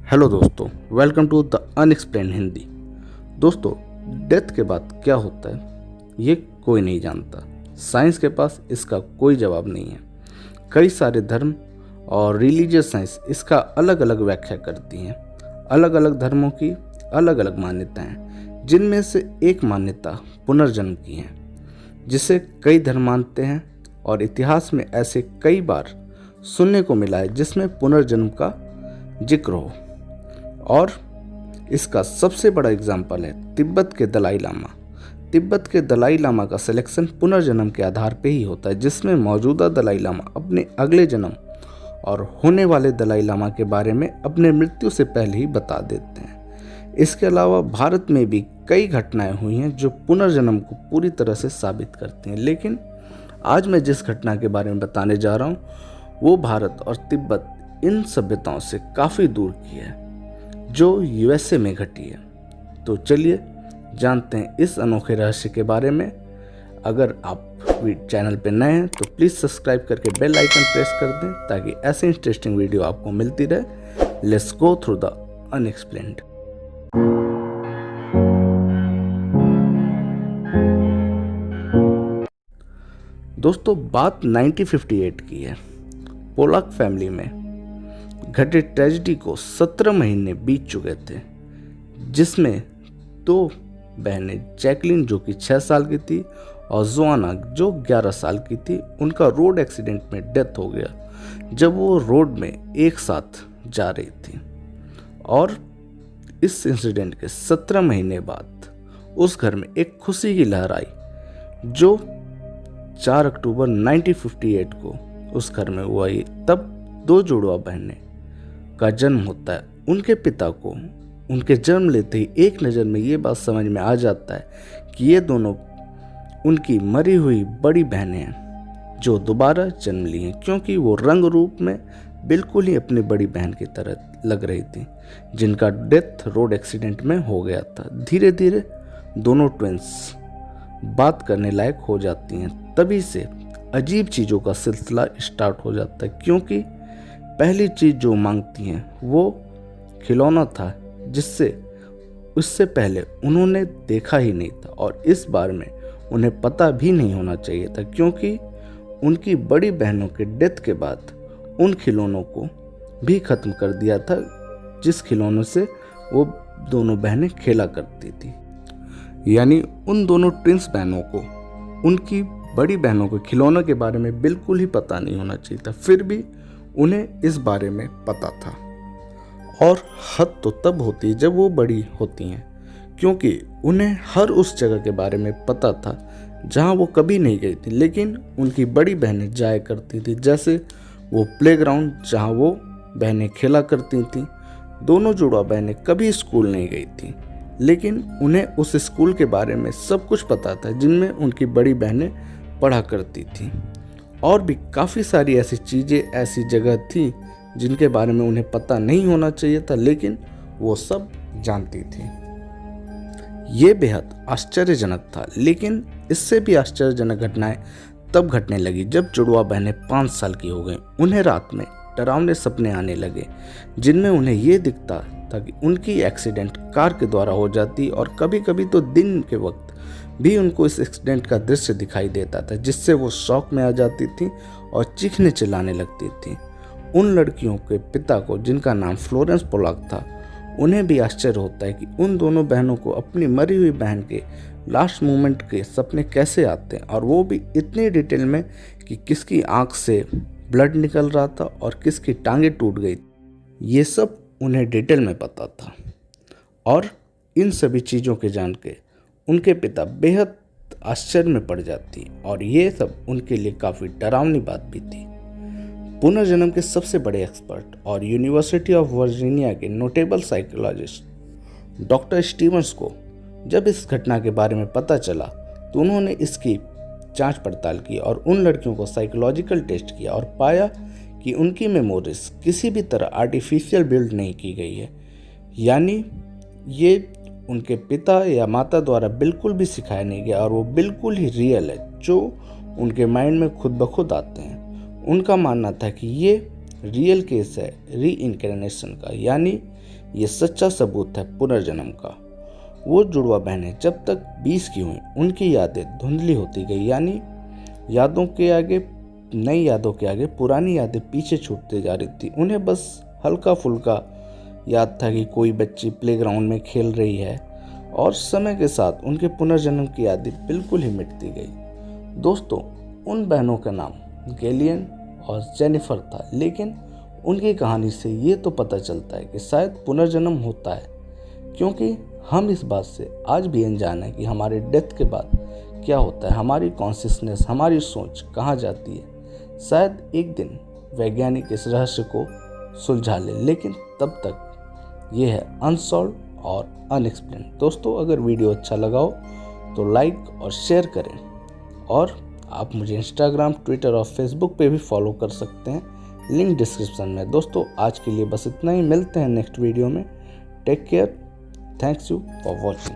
Hello दोस्तों, welcome to the unexplained Hindi. दोस्तों, death के बाद क्या होता है ये कोई नहीं जानता। साइंस के पास इसका कोई जवाब नहीं है। कई सारे धर्म और रिलीजियस साइंस इसका अलग अलग व्याख्या करती हैं। अलग अलग धर्मों की अलग अलग मान्यताएं हैं, जिनमें से एक मान्यता पुनर्जन्म की है, जिसे कई धर्म मानते हैं। और इतिहास में ऐसे कई बार सुनने को मिला है जिसमें पुनर्जन्म का जिक्र हो। और इसका सबसे बड़ा एग्जाम्पल है तिब्बत के दलाई लामा। तिब्बत के दलाई लामा का सिलेक्शन पुनर्जन्म के आधार पर ही होता है, जिसमें मौजूदा दलाई लामा अपने अगले जन्म और होने वाले दलाई लामा के बारे में अपने मृत्यु से पहले ही बता देते हैं। इसके अलावा भारत में भी कई घटनाएं हुई हैं जो पुनर्जन्म को पूरी तरह से साबित करती हैं। लेकिन आज मैं जिस घटना के बारे में बताने जा रहा हूँ वो भारत और तिब्बत इन सभ्यताओं से काफ़ी दूर की है, जो यूएसए में घटी है। तो चलिए जानते हैं इस अनोखे रहस्य के बारे में। अगर आप चैनल पे नए हैं तो प्लीज़ सब्सक्राइब करके बेल आइकन प्रेस कर दें, ताकि ऐसे इंटरेस्टिंग वीडियो आपको मिलती रहे। Let's go through the unexplained. दोस्तों, बात 1958 की है। पोलाक फैमिली में घटे ट्रेजिडी को 17 महीने बीत चुके थे, जिसमें दो बहनें, जैकलिन जो कि 6 साल की थी और जोआना जो 11 साल की थी, उनका रोड एक्सीडेंट में डेथ हो गया जब वो रोड में एक साथ जा रही थी। और इस इंसिडेंट के 17 महीने बाद उस घर में एक खुशी की लहर आई, जो 4 अक्टूबर 1958 को उस घर में हुआ। तब दो जुड़वा बहनें का जन्म होता है। उनके पिता को उनके जन्म लेते ही एक नज़र में ये बात समझ में आ जाता है कि ये दोनों उनकी मरी हुई बड़ी बहनें हैं जो दोबारा जन्म ली हैं, क्योंकि वो रंग रूप में बिल्कुल ही अपनी बड़ी बहन की तरह लग रही थी, जिनका डेथ रोड एक्सीडेंट में हो गया था। धीरे धीरे दोनों ट्विंस बात करने लायक हो जाती हैं। तभी से अजीब चीज़ों का सिलसिला स्टार्ट हो जाता है, क्योंकि पहली चीज़ जो मांगती हैं वो खिलौना था, जिससे उससे पहले उन्होंने देखा ही नहीं था। और इस बारे में उन्हें पता भी नहीं होना चाहिए था, क्योंकि उनकी बड़ी बहनों के डेथ के बाद उन खिलौनों को भी ख़त्म कर दिया था, जिस खिलौनों से वो दोनों बहनें खेला करती थी। यानी उन दोनों ट्विंस बहनों को उनकी बड़ी बहनों के खिलौनों के बारे में बिल्कुल ही पता नहीं होना चाहिए था। फिर भी उन्हें इस बारे में पता था। और हद तो तब होती है जब वो बड़ी होती हैं, क्योंकि उन्हें हर उस जगह के बारे में पता था जहां वो कभी नहीं गई थी, लेकिन उनकी बड़ी बहनें जाया करती थी। जैसे वो प्लेग्राउंड जहां वो बहनें खेला करती थीं। दोनों जुड़वा बहनें कभी स्कूल नहीं गई थी, लेकिन उन्हें उस स्कूल के बारे में सब कुछ पता था जिनमें उनकी बड़ी बहनें पढ़ा करती थी। और भी काफ़ी सारी ऐसी चीज़ें, ऐसी जगह थी जिनके बारे में उन्हें पता नहीं होना चाहिए था, लेकिन वो सब जानती थी। ये बेहद आश्चर्यजनक था। लेकिन इससे भी आश्चर्यजनक घटनाएं तब घटने लगी जब जुड़वा बहनें 5 साल की हो गईं। उन्हें रात में डरावने सपने आने लगे, जिनमें उन्हें ये दिखता था कि उनकी एक्सीडेंट कार के द्वारा हो जाती, और कभी कभी तो दिन के वक्त भी उनको इस एक्सीडेंट का दृश्य दिखाई देता था, जिससे वो शौक में आ जाती थी और चीखने चिल्लाने लगती थी। उन लड़कियों के पिता को, जिनका नाम फ्लोरेंस पोलाक था, उन्हें भी आश्चर्य होता है कि उन दोनों बहनों को अपनी मरी हुई बहन के लास्ट मोमेंट के सपने कैसे आते हैं, और वो भी इतनी डिटेल में कि किसकी आंख से ब्लड निकल रहा था और किसकी टांगें टूट गई। ये सब उन्हें डिटेल में पता था। और इन सभी चीज़ों के जान के उनके पिता बेहद आश्चर्य में पड़ जाती, और ये सब उनके लिए काफ़ी डरावनी बात भी थी। पुनर्जन्म के सबसे बड़े एक्सपर्ट और यूनिवर्सिटी ऑफ वर्जीनिया के नोटेबल साइकोलॉजिस्ट डॉक्टर स्टीवंस को जब इस घटना के बारे में पता चला, तो उन्होंने इसकी जांच पड़ताल की और उन लड़कियों को साइकोलॉजिकल टेस्ट किया और पाया कि उनकी मेमोरीज किसी भी तरह आर्टिफिशियल बिल्ड नहीं की गई है। यानी ये उनके पिता या माता द्वारा बिल्कुल भी सिखाया नहीं गया, और वो बिल्कुल ही रियल है, जो उनके माइंड में खुद ब खुद आते हैं। उनका मानना था कि ये रियल केस है री इनकारनेशन का, यानी ये सच्चा सबूत है पुनर्जन्म का। वो जुड़वा बहनें जब तक 20 की हुई उनकी यादें धुंधली होती गई, यानी नई यादों के आगे पुरानी यादें पीछे छूटती जा रही थी। उन्हें बस हल्का फुल्का याद था कि कोई बच्ची प्लेग्राउंड में खेल रही है, और समय के साथ उनके पुनर्जन्म की यादें बिल्कुल ही मिटती गई। दोस्तों, उन बहनों का नाम गैलियन और जेनिफर था, लेकिन उनकी कहानी से ये तो पता चलता है कि शायद पुनर्जन्म होता है, क्योंकि हम इस बात से आज भी अनजान है कि हमारे डेथ के बाद क्या होता है, हमारी कॉन्शियसनेस, हमारी सोच कहाँ जाती है। शायद एक दिन वैज्ञानिक इस रहस्य को सुलझा ले, लेकिन तब तक ये है अनसॉल्व और अनएक्सप्लेन। दोस्तों, अगर वीडियो अच्छा लगा हो तो लाइक और शेयर करें, और आप मुझे इंस्टाग्राम, ट्विटर और फेसबुक पे भी फॉलो कर सकते हैं, लिंक डिस्क्रिप्शन में। दोस्तों, आज के लिए बस इतना ही, मिलते हैं नेक्स्ट वीडियो में। Take care, thanks you for watching.